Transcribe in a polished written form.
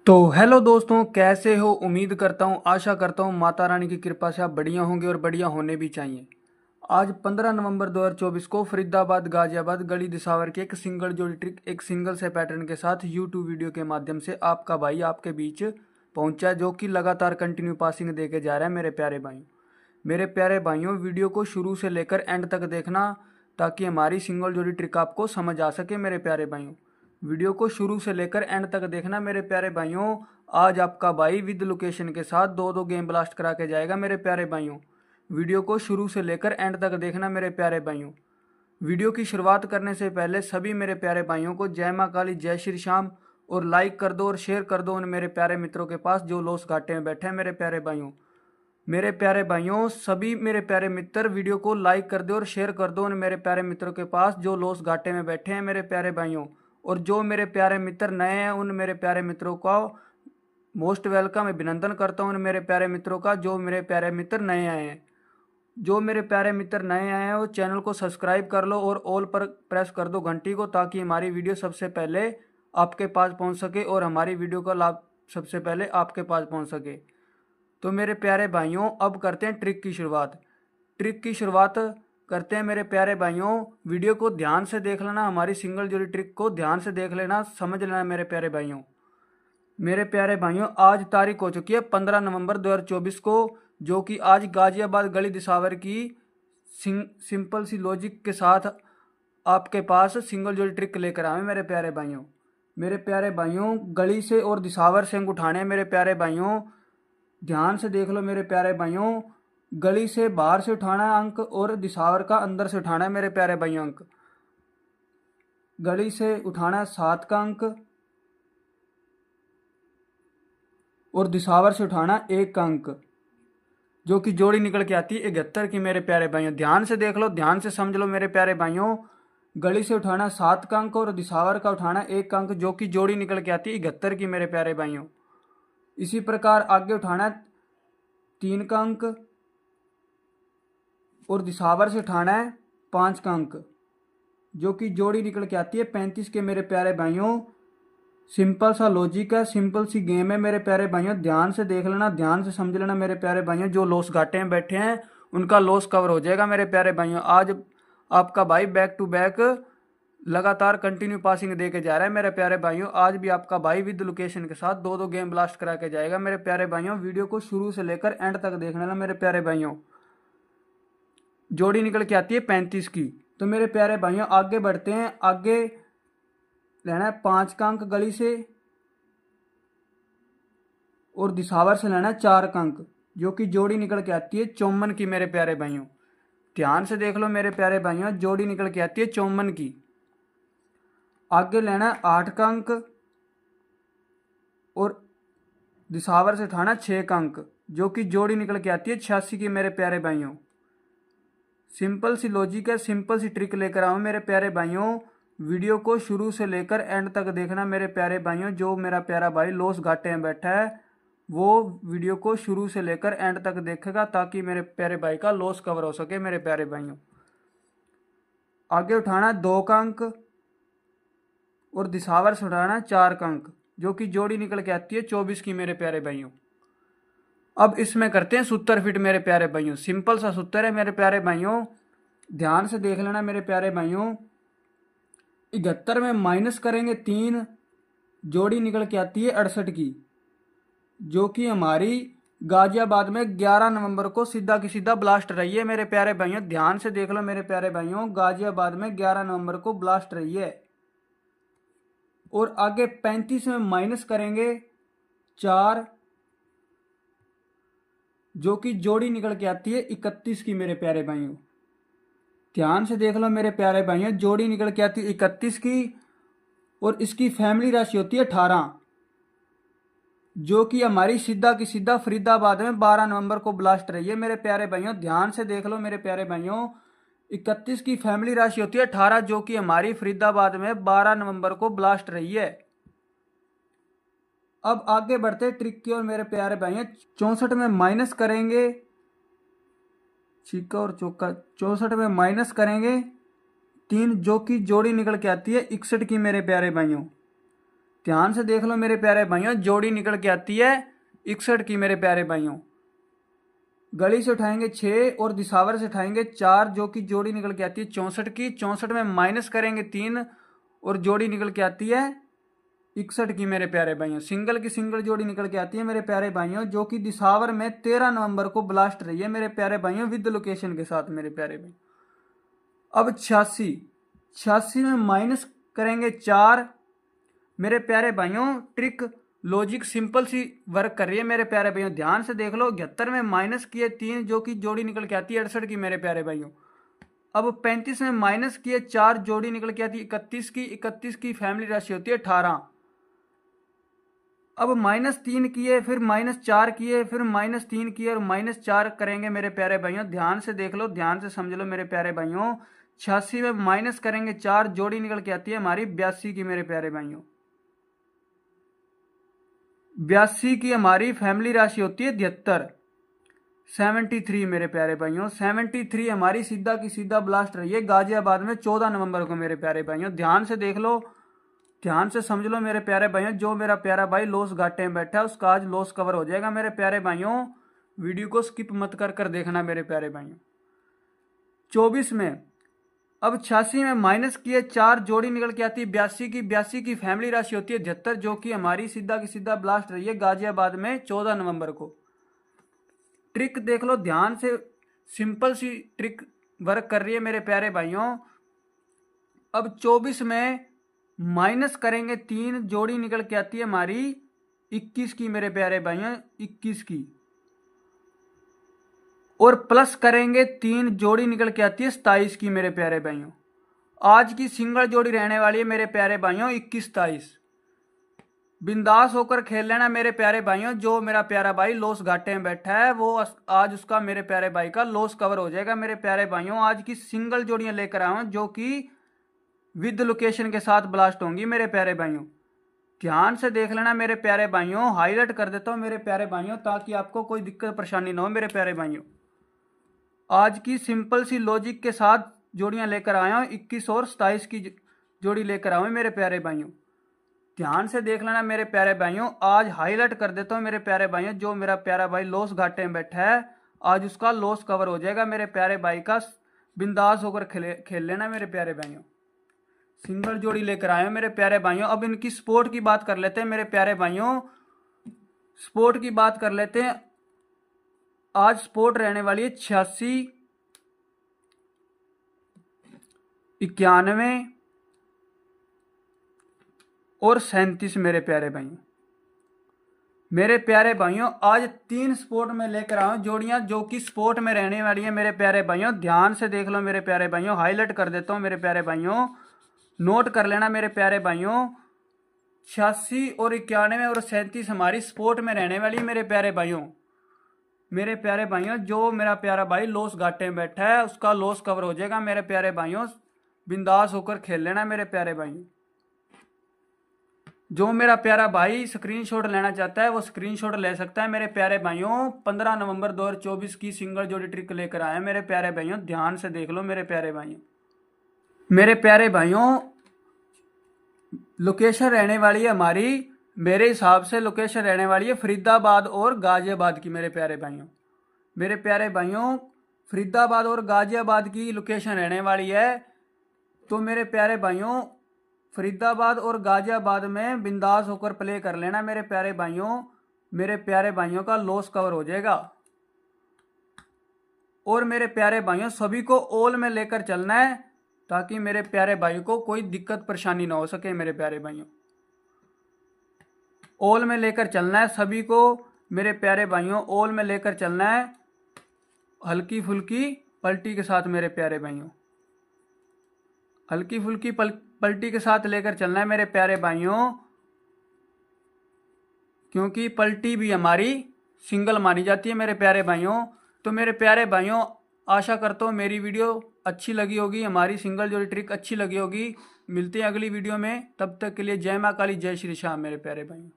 तो हेलो दोस्तों, कैसे हो? उम्मीद करता हूँ, आशा करता हूँ माता रानी की कृपा से आप बढ़िया होंगे और बढ़िया होने भी चाहिए। आज 15 नवंबर 2024 को फरीदाबाद गाजियाबाद गली दिसावर की एक सिंगल जोड़ी ट्रिक एक सिंगल से पैटर्न के साथ यूट्यूब वीडियो के माध्यम से आपका भाई आपके बीच पहुंचा, जो कि लगातार कंटिन्यू पासिंग दे के जा रहा है। मेरे प्यारे भाइयों, वीडियो को शुरू से लेकर एंड तक देखना ताकि हमारी सिंगल जोड़ी ट्रिक आपको समझ आ सके। मेरे प्यारे भाइयों, वीडियो को शुरू से लेकर एंड तक देखना। मेरे प्यारे भाइयों, आज आपका भाई विद लोकेशन के साथ दो दो गेम ब्लास्ट करा के जाएगा। मेरे प्यारे भाइयों, वीडियो को शुरू से लेकर एंड तक देखना। मेरे प्यारे भाइयों, वीडियो की शुरुआत करने से पहले सभी मेरे प्यारे भाइयों को जय माँ काली, जय श्री श्याम, और लाइक कर दो और शेयर कर दो उन मेरे प्यारे मित्रों के पास जो लोस घाटे में बैठे हैं। मेरे प्यारे भाइयों, सभी मेरे प्यारे मित्र वीडियो को लाइक कर दो और शेयर कर दो उन मेरे प्यारे मित्रों के पास जो लोस घाटे में बैठे हैं। मेरे प्यारे भाइयों, और जो मेरे प्यारे मित्र नए हैं उन मेरे प्यारे मित्रों का मोस्ट वेलकम, अभिनंदन करता हूँ उन मेरे प्यारे मित्रों का जो मेरे प्यारे मित्र नए आए हैं। जो मेरे प्यारे मित्र नए आए हैं वो चैनल को सब्सक्राइब कर लो और ऑल पर प्रेस कर दो घंटी को, ताकि हमारी वीडियो सबसे पहले आपके पास पहुंच सके और हमारी वीडियो का लाभ सबसे पहले आपके पास पहुंच सके। तो मेरे प्यारे भाइयों, अब करते हैं ट्रिक की शुरुआत। ट्रिक की शुरुआत करते हैं मेरे प्यारे भाइयों। वीडियो को ध्यान से देख लेना, हमारी सिंगल जोड़ी ट्रिक को ध्यान से देख लेना, समझ लेना मेरे प्यारे भाइयों, आज तारीख हो चुकी है 15 नवंबर 2024 को, जो कि आज गाजियाबाद गली दिसावर की सिंपल सी लॉजिक के साथ आपके पास सिंगल जोड़ी ट्रिक लेकर आए। मेरे प्यारे भाइयों, गली से और दिसावर से अंक उठाने। मेरे प्यारे भाइयों, ध्यान से देख लो। मेरे प्यारे भाइयों, गली से बाहर से उठाना है अंक और दिसावर का अंदर से उठाना है। मेरे प्यारे भाइयों, अंक गली से उठाना है 7 का अंक और दिसावर से उठाना 1 का अंक, जो कि जोड़ी निकल के आती है 71 की। मेरे प्यारे भाइयों, ध्यान से देख लो, ध्यान से समझ लो। मेरे प्यारे भाइयों, गली से उठाना 7 का अंक और दिसावर का उठाना 1 का अंक, जो कि जोड़ी निकल के आती है 71 की। मेरे प्यारे भाइयों, इसी प्रकार आगे उठाना 3 का अंक और दिसावर से उठाना है 5 का अंक, जो कि जोड़ी निकल के आती है 35 के। मेरे प्यारे भाइयों, सिंपल सा लॉजिक है, सिंपल सी गेम है। मेरे प्यारे भाइयों, ध्यान से देख लेना, ध्यान से समझ लेना। मेरे प्यारे भाइयों, जो लॉस घाटे में बैठे हैं उनका लॉस कवर हो जाएगा। मेरे प्यारे भाइयों, आज आपका भाई बैक टू बैक लगातार कंटिन्यू पासिंग दे के जा रहा है। मेरे प्यारे भाइयों, आज भी आपका भाई विद लोकेशन के साथ दो दो गेम ब्लास्ट करा के जाएगा। मेरे प्यारे भाइयों, वीडियो को शुरू से लेकर एंड तक देख लेना। मेरे प्यारे भाइयों, जोड़ी निकल के आती है 35 की। तो मेरे प्यारे भाइयों, आगे बढ़ते हैं। आगे लेना है 5 का अंक गली से और दिसावर से लेना है 4 का अंक, जो कि जोड़ी निकल के आती है 54 की। मेरे प्यारे भाइयों, ध्यान से देख लो। मेरे प्यारे भाइयों, जोड़ी निकल के आती है 54 की। आगे लेना है 8 का अंक और दिसावर से उठाना 6 का अंक, जो कि जोड़ी निकल के आती है 86 की। मेरे प्यारे भाइयों, सिंपल सी लॉजिक है, सिंपल सी ट्रिक लेकर आऊँ। मेरे प्यारे भाइयों, वीडियो को शुरू से लेकर एंड तक देखना। मेरे प्यारे भाइयों, जो मेरा प्यारा भाई लॉस घाटे में बैठा है वो वीडियो को शुरू से लेकर एंड तक देखेगा, ताकि मेरे प्यारे भाई का लॉस कवर हो सके। मेरे प्यारे भाइयों, आगे उठाना 2 का अंक और दिसावर से उठाना 4 का अंक, जो कि जोड़ी निकल के आती है 24 की। मेरे प्यारे भाइयों, अब इसमें करते हैं सूत्र फिट। मेरे प्यारे भाइयों, सिंपल सा सूत्र है। मेरे प्यारे भाइयों, ध्यान से देख लेना। मेरे प्यारे भाइयों, 71 में माइनस करेंगे 3, जोड़ी निकल के आती है 68 की, जो कि हमारी गाजियाबाद में 11 नवंबर को सीधा की सीधा ब्लास्ट रही है। मेरे प्यारे भाइयों, ध्यान से देख लो। मेरे प्यारे भाइयों, गाजियाबाद में 11 नवंबर को ब्लास्ट रही है। और आगे 35 में माइनस करेंगे 4, जो कि जोड़ी निकल के आती है 31 की। मेरे प्यारे भाइयों, ध्यान से देख लो। मेरे प्यारे भाइयों, जोड़ी निकल के आती है 31 की और इसकी फैमिली राशि होती है 18, जो कि हमारी सीधा की सीधा फरीदाबाद में 12 नवंबर को ब्लास्ट रही है। मेरे प्यारे भाइयों, ध्यान से देख लो। मेरे प्यारे भाइयों, 31 की फैमिली राशि होती है 18, जो कि हमारी फरीदाबाद में 12 नवंबर को ब्लास्ट रही है। अब आगे बढ़ते ट्रिक की ओर। मेरे प्यारे भाइयों, 64 में माइनस करेंगे, छिक्का और चौका, 64 में माइनस करेंगे 3, जो कि जोड़ी निकल के आती है 61 की। मेरे प्यारे भाइयों, ध्यान से देख लो मेरे प्यारे भाइयों, जोड़ी निकल के आती है 61 की मेरे प्यारे भाइयों। गली से उठाएंगे 6 और दिसावर से उठाएंगे 4, जो कि जोड़ी निकल के आती है 64 की। 64 में माइनस करेंगे 3 और जोड़ी निकल के आती है 61 की मेरे प्यारे भाइयों। सिंगल की सिंगल जोड़ी निकल के आती है मेरे प्यारे भाइयों, जो कि दिसावर में 13 नवंबर को ब्लास्ट रही है मेरे प्यारे भाइयों, विद लोकेशन के साथ मेरे प्यारे भाई। अब 86 में माइनस करेंगे 4 मेरे प्यारे भाइयों। ट्रिक लॉजिक सिंपल सी वर्क कर रही है मेरे प्यारे भाइयों, ध्यान से देख लो। 71 में माइनस किए 3, जो कि जोड़ी निकल के आती है 68 की मेरे प्यारे भाइयों। अब 35 में माइनस किए 4, जोड़ी निकल के आती है 31 की। 31 की फैमिली राशि होती है 18। अब -3 किए, फिर -4 किए, फिर -3 किए और -4 करेंगे मेरे प्यारे भाइयों। ध्यान से देख लो, ध्यान से समझ लो मेरे प्यारे भाइयों। 86 में माइनस करेंगे 4, जोड़ी निकल के आती है हमारी 82 की मेरे प्यारे भाइयों। 82 की हमारी फैमिली राशि होती है 73। 73 मेरे प्यारे भाइयों, 73 हमारी सीधा की सीधा ब्लास्ट रही है गाजियाबाद में 14 नवंबर को मेरे प्यारे भाइयों। ध्यान से देख लो, ध्यान से समझ लो मेरे प्यारे भाइयों। जो मेरा प्यारा भाई लॉस घाटे में बैठा है उसका आज लॉस कवर हो जाएगा मेरे प्यारे भाइयों। वीडियो को स्किप मत कर देखना मेरे प्यारे भाइयों। 24 में अब 86 में माइनस किए 4, जोड़ी निकल के आती है 82 की। 82 की फैमिली राशि होती है 73, जो कि हमारी सीधा की सीधा ब्लास्ट रही है गाजियाबाद में 14 नवंबर को। ट्रिक देख लो ध्यान से, सिंपल सी ट्रिक वर्क कर रही है मेरे प्यारे भाइयों। अब 24 में माइनस करेंगे 3, जोड़ी निकल के आती है हमारी 21 की मेरे प्यारे भाइयों, 21 की। और प्लस करेंगे 3, जोड़ी निकल के आती है 27 की मेरे प्यारे भाइयों। आज की सिंगल जोड़ी रहने वाली है मेरे प्यारे भाइयों 21-27। बिंदास होकर खेल लेना मेरे प्यारे भाइयों। जो मेरा प्यारा भाई लॉस घाटे में बैठा है वो आज उसका मेरे प्यारे भाई का लॉस कवर हो जाएगा मेरे प्यारे भाइयों। आज की सिंगल जोड़ियां लेकर आया हूं जो कि विद लोकेशन के साथ ब्लास्ट होंगी मेरे प्यारे भाइयों। ध्यान से देख लेना मेरे प्यारे भाइयों, हाईलाइट कर देता हूं मेरे प्यारे भाइयों ताकि आपको कोई दिक्कत परेशानी ना हो मेरे प्यारे भाइयों। आज की सिंपल सी लॉजिक के साथ जोड़ियां लेकर आया हूं, 21 और 27 की जोड़ी लेकर आया हूं मेरे प्यारे भाइयों। ध्यान से देख लेना मेरे प्यारे भाइयों। आज हाईलाइट कर देता हूं मेरे प्यारे भाइयों, जो मेरा प्यारा भाई लॉस घाटे में बैठा है आज उसका लॉस कवर हो जाएगा मेरे प्यारे भाई का। बिंदास होकर खेल लेना मेरे प्यारे भाइयों। सिंगल जोड़ी लेकर आए मेरे प्यारे भाइयों। अब इनकी स्पोर्ट की बात कर लेते हैं मेरे प्यारे भाइयों। स्पोर्ट की बात कर लेते हैं। आज स्पोर्ट रहने वाली है 86, 91 और 37 मेरे प्यारे भाइयों। मेरे प्यारे भाइयों आज 3 स्पोर्ट में लेकर आऊं जोड़ियां जो कि स्पोर्ट में रहने वाली है मेरे प्यारे भाइयों। ध्यान से देख लो मेरे प्यारे भाइयों, हाईलाइट कर देता हूं मेरे प्यारे भाइयों, नोट कर लेना मेरे प्यारे भाइयों। 86 और 91 और 37 हमारी स्पोर्ट में रहने वाली है मेरे प्यारे भाइयों। मेरे प्यारे भाइयों जो मेरा प्यारा भाई लॉस घाटे में बैठा है उसका लॉस कवर हो जाएगा मेरे प्यारे भाइयों। बिंदास होकर खेल लेना मेरे प्यारे भाइयों। जो मेरा प्यारा भाई स्क्रीनशॉट लेना चाहता है वो स्क्रीनशॉट ले सकता है मेरे प्यारे भाइयों। 15 नवंबर 2024 की सिंगल जोड़ी ट्रिक लेकर आए मेरे प्यारे भाइयों। ध्यान से देख लो मेरे प्यारे भाइयों। मेरे प्यारे भाइयों लोकेशन रहने वाली है हमारी, मेरे हिसाब से लोकेशन रहने वाली है फरीदाबाद और गाजियाबाद की मेरे प्यारे भाइयों। मेरे प्यारे भाइयों फरीदाबाद और गाजियाबाद की लोकेशन रहने वाली है। तो मेरे प्यारे भाइयों फरीदाबाद और गाजियाबाद में बिंदास होकर प्ले कर लेना मेरे प्यारे भाइयों। मेरे प्यारे भाइयों का लॉस कवर हो जाएगा। और मेरे प्यारे भाइयों सभी को ऑल में लेकर चलना है ताकि मेरे प्यारे भाई को कोई दिक्कत परेशानी ना हो सके मेरे प्यारे भाइयों। ऑल में लेकर चलना है सभी को मेरे प्यारे भाइयों, ऑल में लेकर चलना है हल्की फुल्की पलटी के साथ मेरे प्यारे भाइयों। हल्की फुल्की पलटी के साथ लेकर चलना है मेरे प्यारे भाइयों, क्योंकि पलटी भी हमारी सिंगल मानी जाती है मेरे प्यारे भाइयों। तो मेरे प्यारे भाइयों आशा करता हूँ मेरी वीडियो अच्छी लगी होगी, हमारी सिंगल जोड़ी ट्रिक अच्छी लगी होगी। मिलते हैं अगली वीडियो में, तब तक के लिए जय माँ काली, जय श्री श्याम मेरे प्यारे भाइयों।